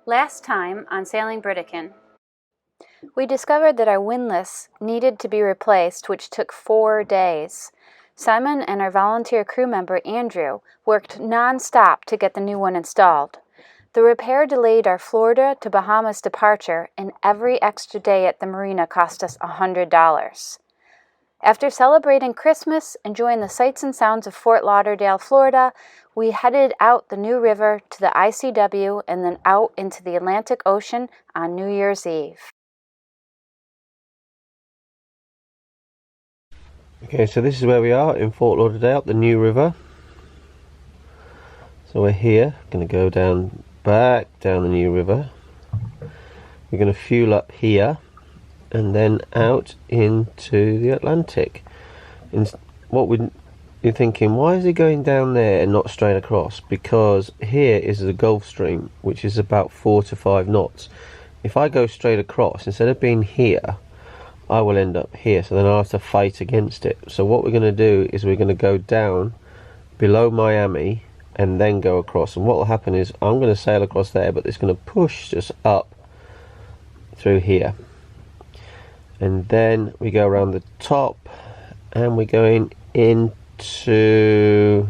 Last time on Sailing Britican, we discovered that our windlass needed to be replaced, which took 4 days. Simon and our volunteer crew member Andrew worked non-stop to get the new one installed. The repair delayed our Florida to Bahamas departure, and every extra day at the marina cost us $100. After celebrating Christmas, enjoying the sights and sounds of Fort Lauderdale, Florida, we headed out the New River to the ICW and then out into the Atlantic Ocean on New Year's Eve. Okay, so this is where we are in Fort Lauderdale, the New River. So we're here, going to go back down the New River. We're going to fuel up here and then out into the Atlantic. And you're thinking, why is he going down there and not straight across? Because here is the Gulf Stream, which is about 4 to 5 knots. If I go straight across, instead of being here, I will end up here, so then I'll have to fight against it. So what we're going to do is we're going to go down below Miami and then go across. And what will happen is I'm going to sail across there, but it's going to push us up through here. And then we go around the top and we're going into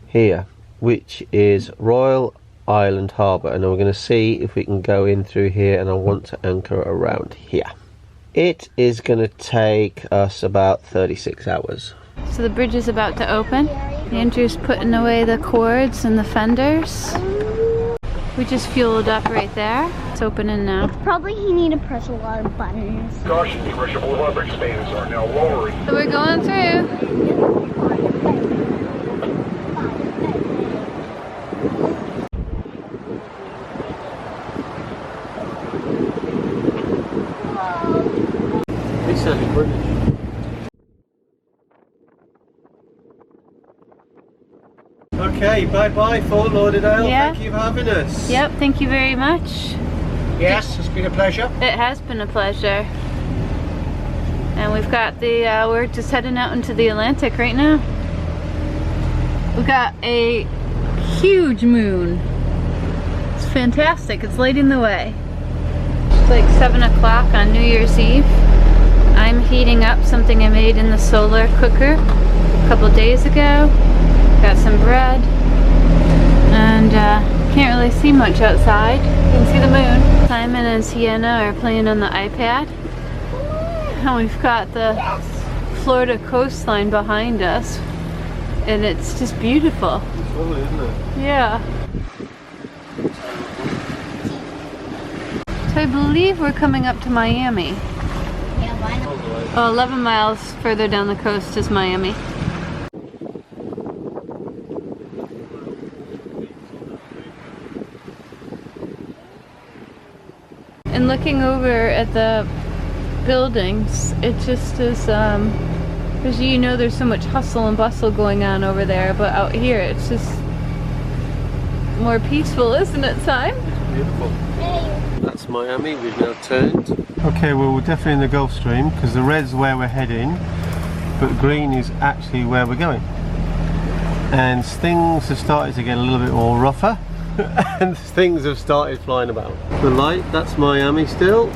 here, which is Royal Island Harbour, and then we're going to see if we can go in through here, and I want to anchor around here. It is going to take us about 36 hours. So the bridge is about to open. Andrew's putting away the cords and the fenders. We just fueled up right there. It's opening now. It's probably he need to press a lot of buttons. Caution, commercial boulevard brake spans are now lowering. So we're going through. It's certainly British. Okay, bye-bye Fort Lauderdale. Yeah. Thank you for having us. Yep, thank you very much. Yes, it's been a pleasure. It has been a pleasure. And we've got the, we're just heading out into the Atlantic right now. We've got a huge moon. It's fantastic, it's lighting the way. It's like 7 o'clock on New Year's Eve. I'm heating up something I made in the solar cooker a couple days ago. Got some bread, and can't really see much outside. You can see the moon. Simon and Sienna are playing on the iPad, and we've got the Florida coastline behind us, and it's just beautiful. It's lovely, isn't it? Yeah. So I believe we're coming up to Miami. Yeah, why not? Oh, 11 miles further down the coast is Miami. And looking over at the buildings, it just is, because you know there's so much hustle and bustle going on over there, but out here it's just more peaceful, isn't it, Simon? It's beautiful. That's Miami, we've now turned. Okay, well we're definitely in the Gulf Stream, because the red's where we're heading, but green is actually where we're going. And things have started to get a little bit more rougher. And things have started flying about. The light, that's Miami still.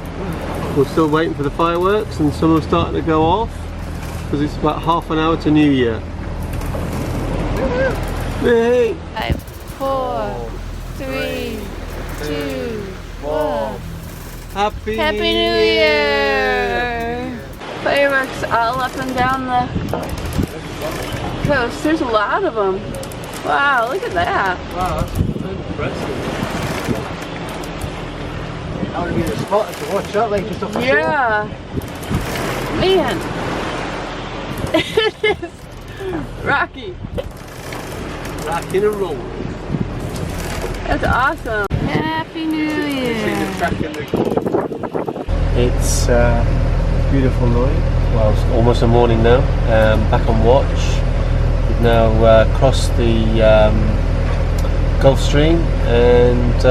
We're still waiting for the fireworks, and some are starting to go off because it's about half an hour to New Year. Hey. 5, 4, 3, 2, 1. Happy New Year! Fireworks all up and down the coast. There's a lot of them. Wow, look at that. Wow, that's impressive. That would be the spot to watch out like just off the shore. Yeah. Man. It is rocky. Rocking and rolling. That's awesome. Happy New Year. It's a beautiful night. Well, it's almost a morning now. Back on watch. We've now crossed the Gulf Stream, and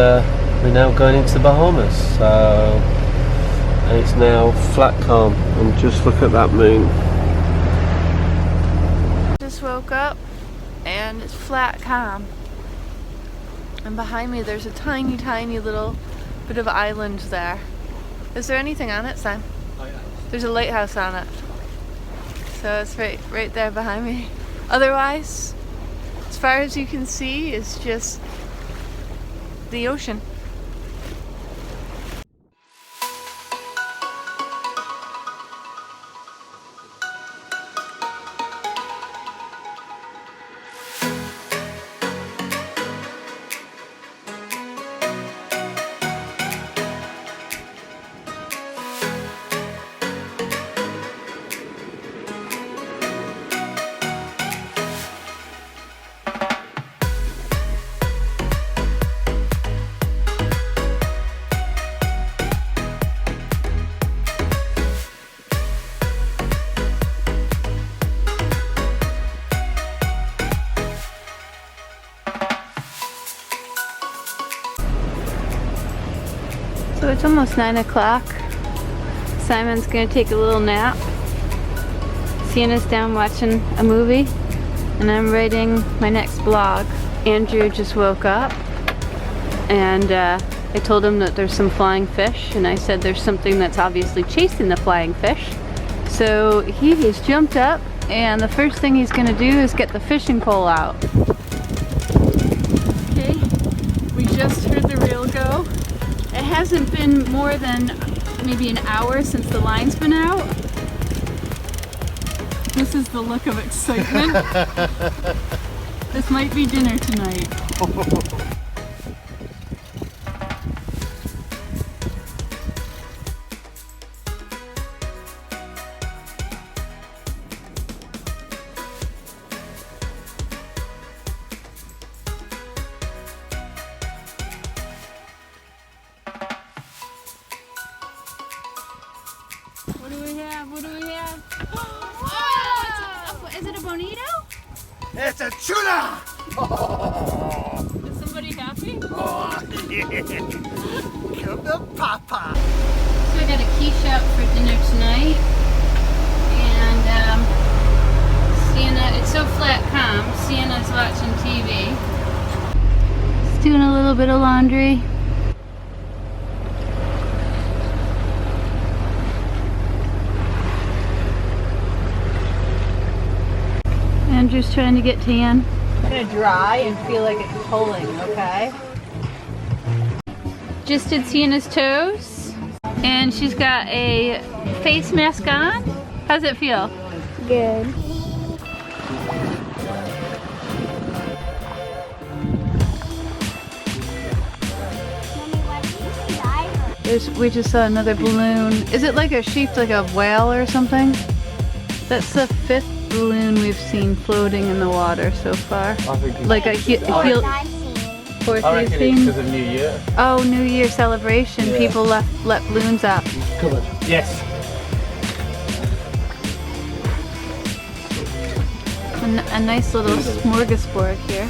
we're now going into the Bahamas. So, and it's now flat calm, and just look at that moon. Just woke up and it's flat calm. And behind me there's a tiny, tiny little bit of island there. Is there anything on it, Sam? There's a lighthouse on it. So it's right there behind me. Otherwise, as far as you can see, is just the ocean. So it's almost 9 o'clock. Simon's gonna take a little nap. Sienna's down watching a movie, and I'm writing my next blog. Andrew just woke up, and I told him that there's some flying fish, and I said there's something that's obviously chasing the flying fish. So he has jumped up, and the first thing he's gonna do is get the fishing pole out. Okay, we just heard the reel go. It hasn't been more than maybe an hour since the line's been out. This is the look of excitement. This might be dinner tonight. What do we have? Oh, is it a bonito? It's a tuna! Is somebody happy? Oh, yeah. Come to Papa. So I got a quiche out for dinner tonight. And Sienna, it's so flat calm. Sienna's watching TV. Just doing a little bit of laundry. Andrew's trying to get tan. It's gonna dry and feel like it's pulling, okay? Just did Sienna's toes, and she's got a face mask on. How's it feel? Good. We just saw another balloon. Is it like shaped like a whale or something? That's the 5th balloon we've seen floating in the water so far. Like a fourth I you've reckon seen? it's because of New Year. Oh, New Year celebration. Yeah. People let balloons up. Covered. Yes. A nice little smorgasbord here.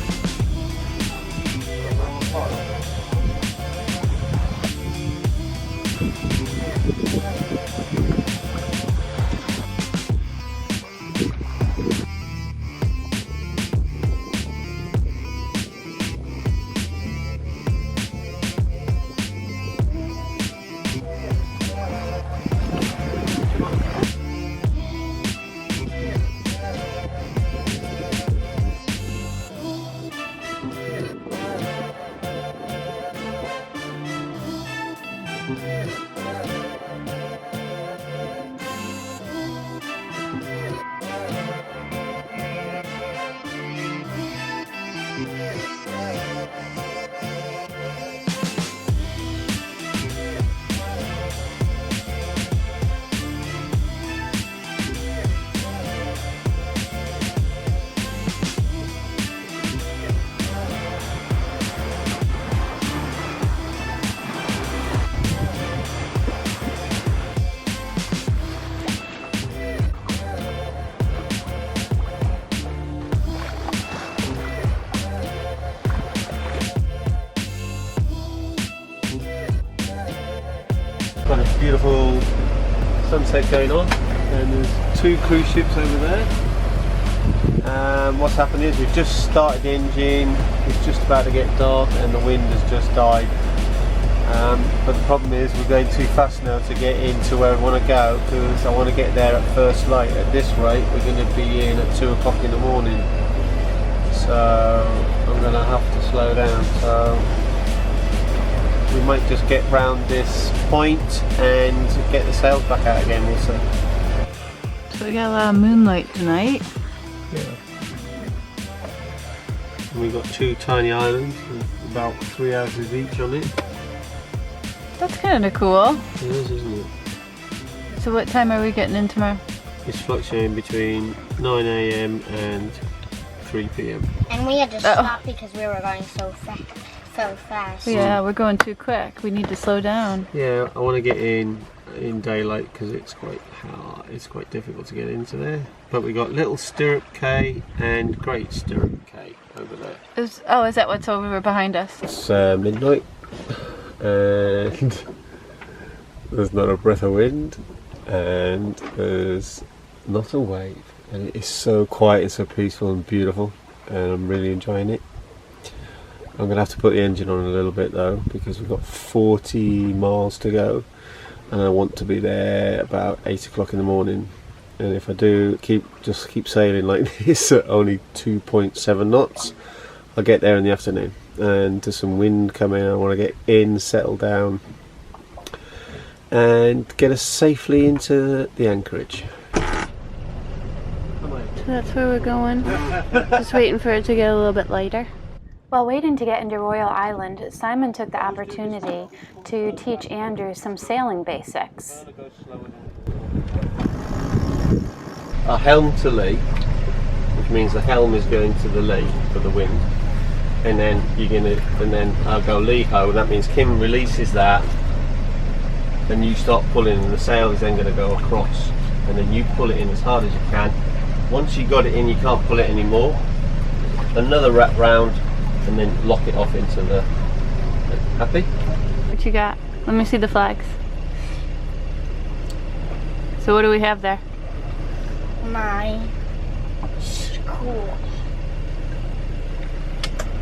Got a beautiful sunset going on, and there's 2 cruise ships over there. What's happened is we've just started the engine, it's just about to get dark and the wind has just died. But the problem is we're going too fast now to get into where we want to go, because I want to get there at first light. At this rate we're going to be in at 2 o'clock in the morning, so I'm going to have to slow down. So we might just get round this point and get the sails back out again, we'll see. So we got a lot of moonlight tonight. Yeah. And we've got 2 tiny islands with about 3 houses each on it. That's kind of cool. It is, isn't it? So what time are we getting in tomorrow? It's fluctuating between 9 AM and 3 PM. And we had to stop because we were going so fast. Yeah, we're going too quick. We need to slow down. Yeah, I want to get in daylight because it's quite hard. It's quite difficult to get into there. But we got Little Stirrup Cay and Great Stirrup Cay over there. Is that what's over behind us? It's midnight and there's not a breath of wind and there's not a wave, and it is so quiet and so peaceful and beautiful, and I'm really enjoying it. I'm going to have to put the engine on a little bit though, because we've got 40 miles to go and I want to be there about 8 o'clock in the morning. And if I do just keep sailing like this at only 2.7 knots, I'll get there in the afternoon. And there's some wind coming. I want to get in, settle down and get us safely into the anchorage. So that's where we're going. Just waiting for it to get a little bit lighter. While waiting to get into Royal Island, Simon took the opportunity to teach Andrew some sailing basics. A helm to lee, which means the helm is going to the lee for the wind, and then I'll go lee ho, and that means Kim releases that, then you start pulling, and the sail is then going to go across, and then you pull it in as hard as you can. Once you got it in, you can't pull it anymore. Another wrap round, and then lock it off into the. Happy? What you got? Let me see the flags. So what do we have there? My school.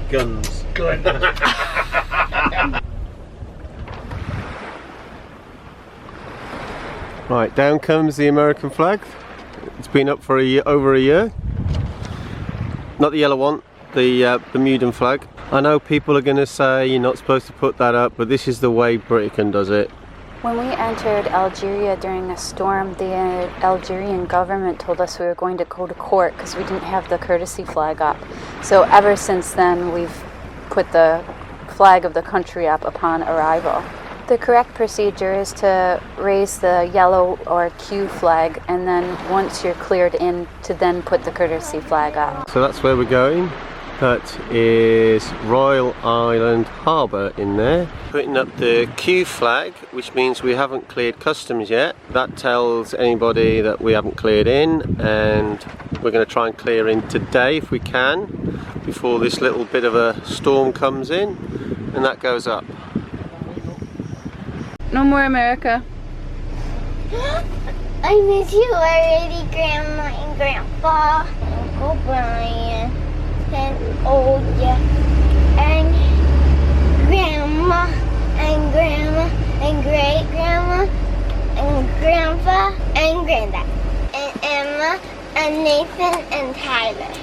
Guns. Good. Right, down comes the American flag. It's been up for over a year. Not the yellow one, the Bermudan flag. I know people are going to say you're not supposed to put that up, but this is the way Britican does it. When we entered Algeria during a storm, the Algerian government told us we were going to go to court because we didn't have the courtesy flag up. So ever since then, we've put the flag of the country up upon arrival. The correct procedure is to raise the yellow or Q flag, and then once you're cleared in, to then put the courtesy flag up. So that's where we're going. That is Royal Island Harbour in there. Putting up the Q flag, which means we haven't cleared customs yet. That tells anybody that we haven't cleared in, and we're going to try and clear in today if we can, before this little bit of a storm comes in, and that goes up. No more America. I miss you already, Grandma and Grandpa, Uncle Brian, and Olga, and Grandma, and Grandma, and Great Grandma, and Grandpa, and Granddad, and Emma, and Nathan, and Tyler.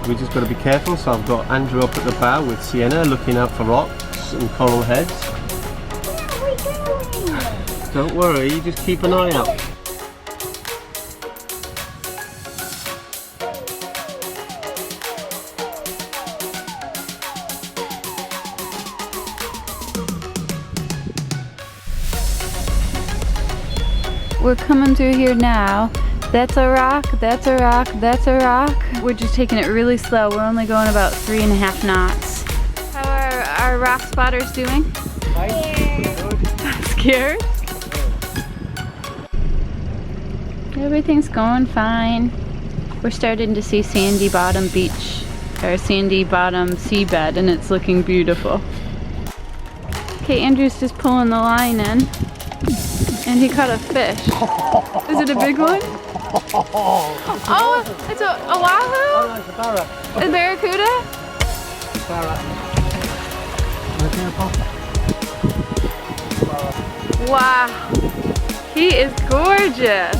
We just got to be careful, so I've got Andrew up at the bow with Sienna looking out for rocks and coral heads. Where are we going? Don't worry, you just keep an eye out. We're coming through here now. That's a rock, that's a rock, that's a rock. We're just taking it really slow. We're only going about 3.5 knots. How are our rock spotters doing? Scared? Everything's going fine. We're starting to see Sandy Bottom Beach, or Sandy Bottom seabed, and it's looking beautiful. Okay, Andrew's just pulling the line in. And he caught a fish. Is it a big one? Oh, it's a wahoo? Oh no, it's a barra. A barracuda? Barra. Wow, he is gorgeous.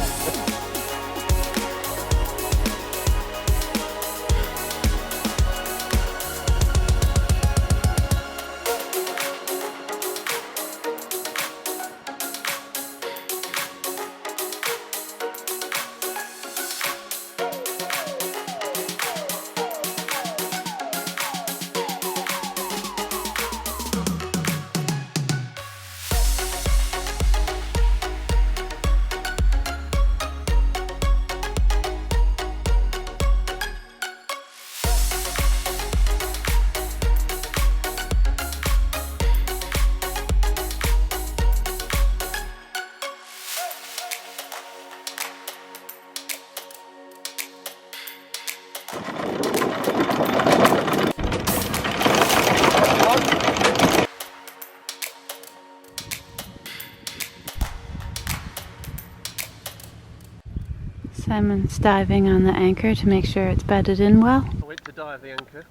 Simon's diving on the anchor to make sure it's bedded in well. I went to dive the anchor,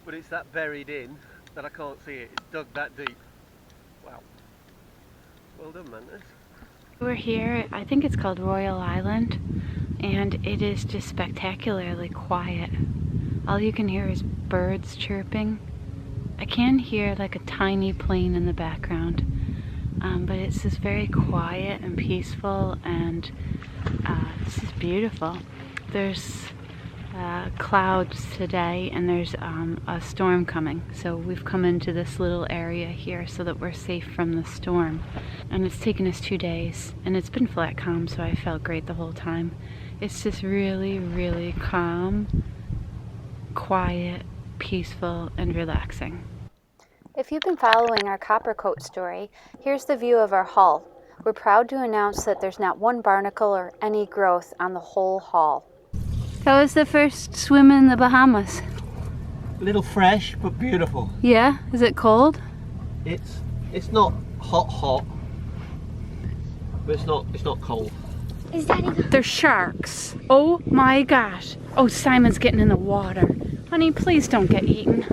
but it's that buried in that I can't see it. It's dug that deep. Wow. Well done, Mantis. We're here, I think it's called Royal Island, and it is just spectacularly quiet. All you can hear is birds chirping. I can hear like a tiny plane in the background, but it's just very quiet and peaceful, and this is beautiful. There's clouds today, and there's a storm coming, so we've come into this little area here so that we're safe from the storm. And it's taken us 2 days, and it's been flat calm, so I felt great the whole time. It's just really, really calm, quiet, peaceful, and relaxing. If you've been following our copper coat story, here's the view of our hull. We're proud to announce that there's not one barnacle or any growth on the whole hull. How was the first swim in the Bahamas? A little fresh, but beautiful. Yeah? Is it cold? It's not hot, but it's not cold. Is Daddy? There's sharks. Oh my gosh. Oh, Simon's getting in the water. Honey, please don't get eaten.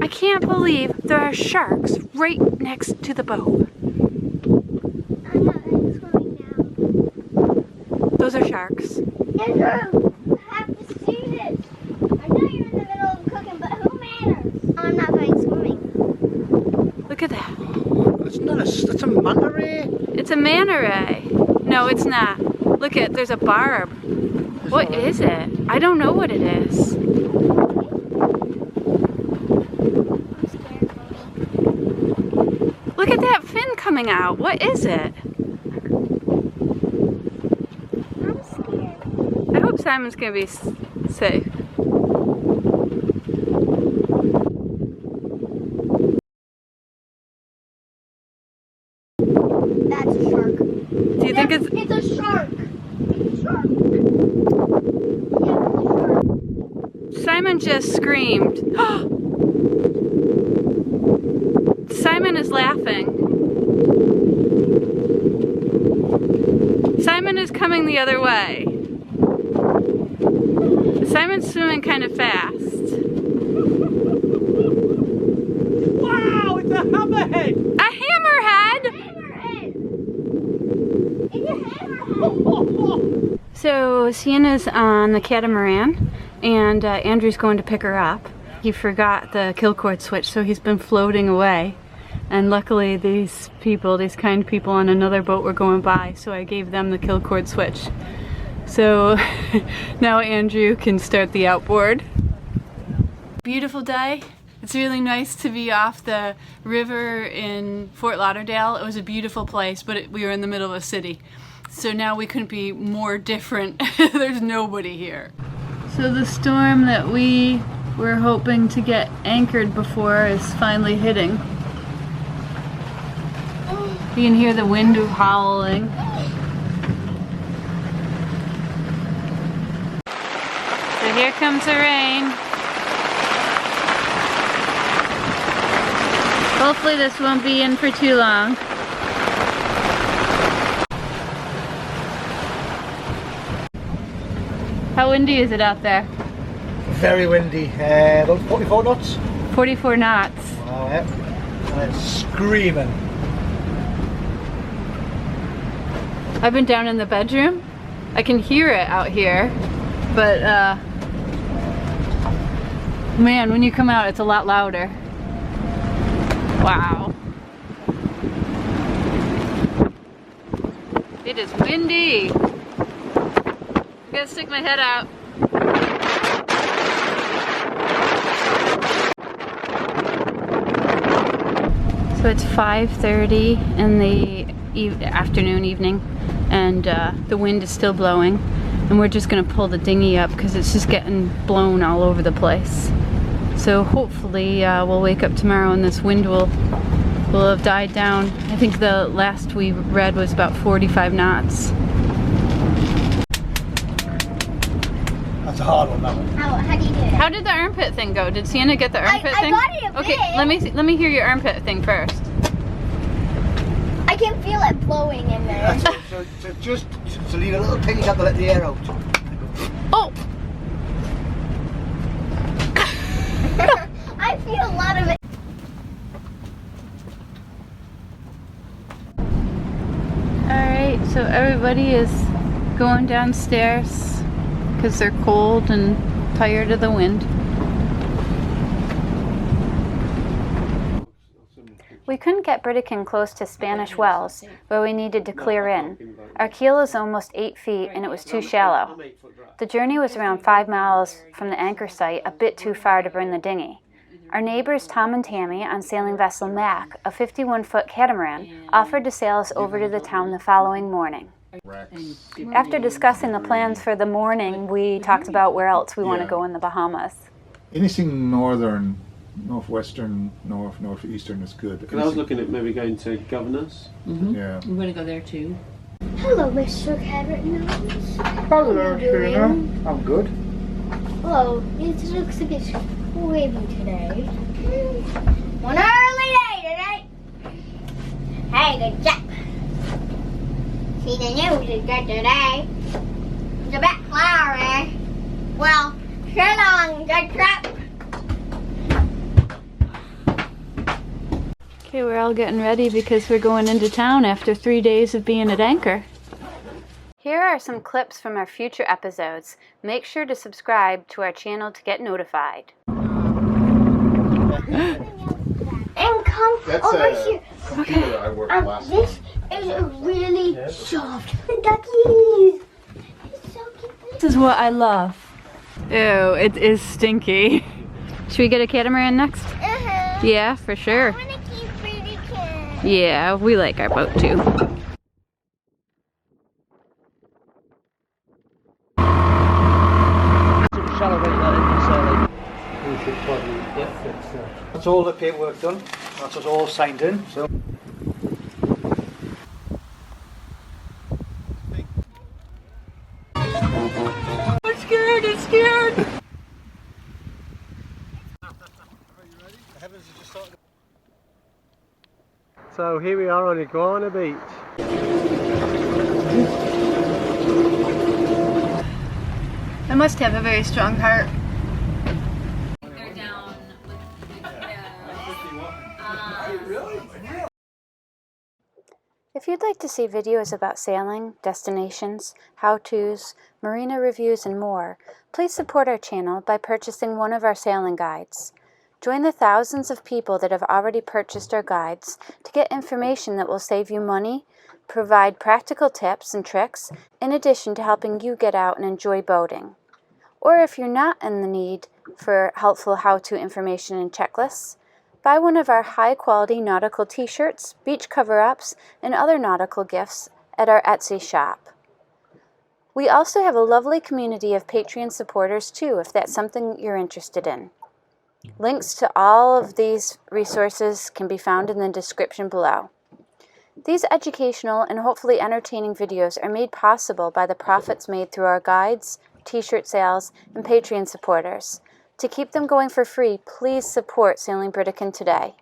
I can't believe there are sharks right next to the boat. I'm not swimming now. Those are sharks. Andrew, I have to see this. I know you're in the middle of cooking, but who matters? I'm not going swimming. Look at that. That's a manta ray. It's a manta ray. No, it's not. Look at, there's a barb. What is it? I don't know what it is. I'm scared, Mommy. Look at that fin coming out. What is it? I'm scared. I hope Simon's gonna be safe. That's a shark. Do you think it's... It's a shark. It's a shark. Yeah, it's a shark. Simon just screamed. Simon is laughing. Simon is coming the other way. Simon's swimming kind of fast. Wow, it's a hammerhead! A hammerhead! So Sienna's on the catamaran, and Andrew's going to pick her up. He forgot the kill cord switch, so he's been floating away. And luckily these people, these kind people on another boat were going by, so I gave them the kill cord switch. So now Andrew can start the outboard. Beautiful day. It's really nice to be off the river in Fort Lauderdale. It was a beautiful place, but we were in the middle of a city. So now we couldn't be more different. There's nobody here. So the storm that we were hoping to get anchored before is finally hitting. You can hear the wind howling. So here comes the rain. Hopefully this won't be in for too long. How windy is it out there? Very windy. About 44 knots. 44 knots. Wow, yeah. And it's screaming. I've been down in the bedroom. I can hear it out here, but man, when you come out, it's a lot louder. Wow. It is windy. I gotta stick my head out. So it's 5:30 in the evening, and the wind is still blowing, and we're just gonna pull the dinghy up because it's just getting blown all over the place. So hopefully we'll wake up tomorrow and this wind will have died down. I think the last we read was about 45 knots. That's a hard one, that one. How do you do it? How did the armpit thing go? Did Sienna get the armpit I thing? got it a Okay, bit. let me hear your armpit thing first. I can feel it blowing in there. So just to leave a little pin, you have to let the air out. Oh! I feel a lot of it. Alright, so everybody is going downstairs because they're cold and tired of the wind. We couldn't get Britican close to Spanish Wells, where we needed to clear in. Our keel is almost 8 feet and it was too shallow. The journey was around 5 miles from the anchor site, a bit too far to bring the dinghy. Our neighbors Tom and Tammy on sailing vessel Mac, a 51-foot catamaran, offered to sail us over to the town the following morning. After discussing the plans for the morning, we talked about where else we want to go in the Bahamas. Anything northern, northwestern, northeastern is good. Because I was looking at maybe going to Governors. Yeah. I'm gonna go there too. Hello, Mr. Carrot Nose. Hello, Serena. I'm good. Oh, it looks a bit wavy today. One early day today. Hey, good job. See, the news is good today. It's a bit cloudy. Well, so long, good trip. Okay, we're all getting ready because we're going into town after 3 days of being at anchor. Here are some clips from our future episodes. Make sure to subscribe to our channel to get notified. And come over here. Computer I worked last This is a really soft duckies. It's so cute. This is what I love. Ew, it is stinky. Should we get a catamaran next? Yeah, for sure. I want to keep Britican. Yeah, we like our boat too. Shallow rate that in, we should probably fix that. That's all the paperwork done. That's us all signed in. So. I'm scared, I'm scared. So here we are on Iguana Beach. I must have a very strong heart. If you'd like to see videos about sailing, destinations, how-tos, marina reviews, and more, please support our channel by purchasing one of our sailing guides. Join the thousands of people that have already purchased our guides to get information that will save you money, provide practical tips and tricks, in addition to helping you get out and enjoy boating. Or if you're not in the need for helpful how-to information and checklists, buy one of our high-quality nautical t-shirts, beach cover-ups, and other nautical gifts at our Etsy shop. We also have a lovely community of Patreon supporters too, if that's something you're interested in. Links to all of these resources can be found in the description below. These educational and hopefully entertaining videos are made possible by the profits made through our guides, t-shirt sales, and Patreon supporters. To keep them going for free, please support Sailing Britican today.